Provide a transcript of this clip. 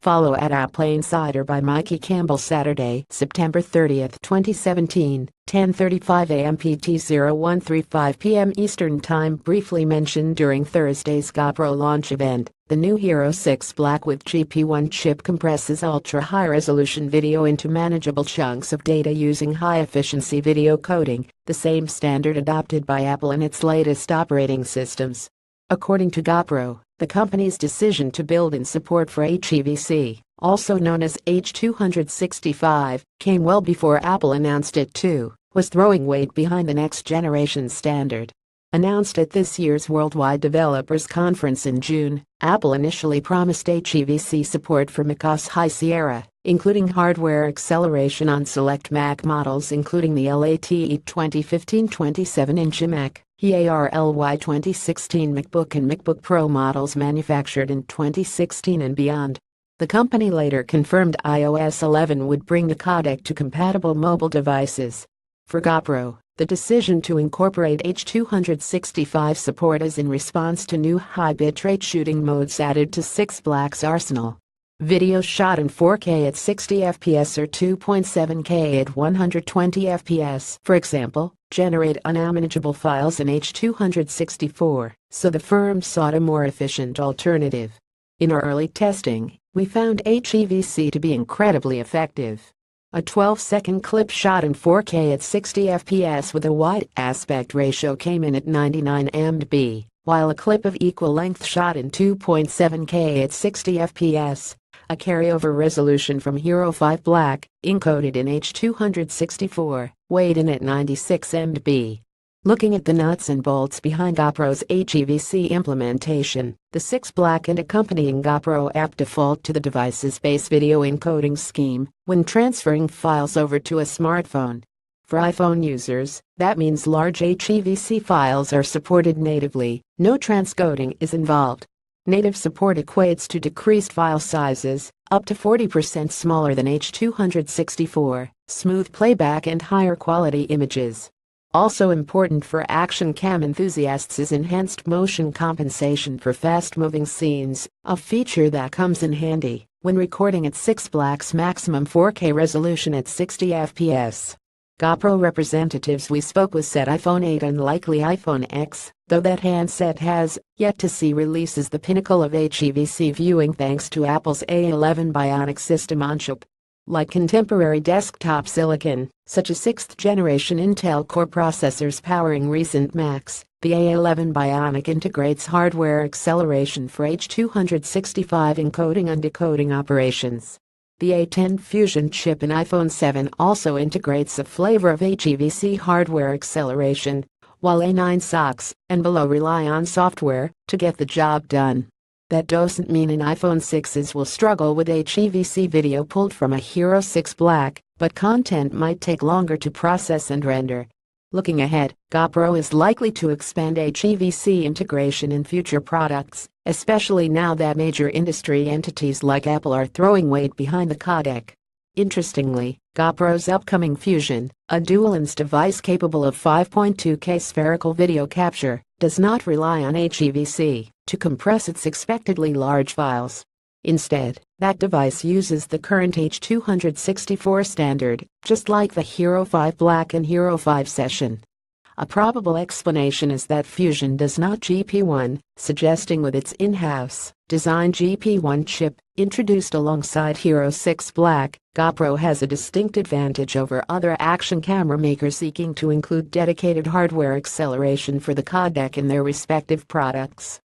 Follow at Apple Insider by Mikey Campbell. Saturday, September 30, 2017, 10:35 a.m. PT 0135 p.m. Eastern Time. Briefly mentioned during Thursday's Gopro launch event, the new Hero 6 Black with GP1 chip compresses ultra-high-resolution video into manageable chunks of data using high-efficiency video coding, the same standard adopted by Apple in its latest operating systems. According to Gopro, the company's decision to build in support for hevc, also known as H265, came well before Apple announced it too, was throwing weight behind the next-generation standard. Announced at this year's Worldwide Developers Conference in June, Apple initially promised hevc support for macOS High Sierra, including hardware acceleration on select Mac models including the LATE 2015 27-inch Mac, EARLY 2016 MacBook and MacBook Pro models manufactured in 2016 and beyond. The company later confirmed iOS 11 would bring the codec to compatible mobile devices. For Gopro, the decision to incorporate H265 support is in response to new high bitrate shooting modes added to 6 Black's arsenal. Videos shot in 4K at 60 fps or 2.7K at 120 fps, for example, generate unmanageable files in H264, so the firm sought a more efficient alternative. In our early testing, we found hevc to be incredibly effective. A 12-second clip shot in 4K at 60 fps with a wide aspect ratio came in at 99 MB, while a clip of equal length shot in 2.7K at 60 fps, a carryover resolution from Hero 5 Black, encoded in H264, weighed in at 96 MB. Looking at the nuts and bolts behind Gopro's hevc implementation, the 6 Black and accompanying Gopro app default to the device's base video encoding scheme when transferring files over to a smartphone. For iPhone users, that means large hevc files are supported natively, no transcoding is involved. Native support equates to decreased file sizes, up to 40% smaller than H264, smooth playback and higher quality images. Also important for action cam enthusiasts is enhanced motion compensation for fast-moving scenes, a feature that comes in handy when recording at 6 Black's maximum 4K resolution at 60 fps. Gopro representatives we spoke with said iPhone 8 and likely iPhone X, though that handset has yet to see release, is the pinnacle of hevc viewing thanks to Apple's A11 Bionic system on chip. Like contemporary desktop silicon, such as 6th-generation Intel Core processors powering recent Macs, the A11 Bionic integrates hardware acceleration for H265 encoding and decoding operations. The A10 Fusion chip in iPhone 7 also integrates a flavor of hevc hardware acceleration, while A9 SoCs and below rely on software to get the job done. That doesn't mean an iPhone 6s will struggle with hevc video pulled from a Hero 6 Black, but content might take longer to process and render. Looking ahead, Gopro is likely to expand hevc integration in future products, especially now that major industry entities like Apple are throwing weight behind the codec. Interestingly, Gopro's upcoming Fusion, a dual-lens device capable of 5.2K spherical video capture, does not rely on hevc to compress its expectedly large files. Instead, that device uses the current H264 standard, just like the Hero 5 Black and Hero 5 Session. A probable explanation is that Fusion does not GP1, suggesting with its in-house designed GP1 chip, introduced alongside Hero 6 Black, Gopro has a distinct advantage over other action camera makers seeking to include dedicated hardware acceleration for the codec in their respective products.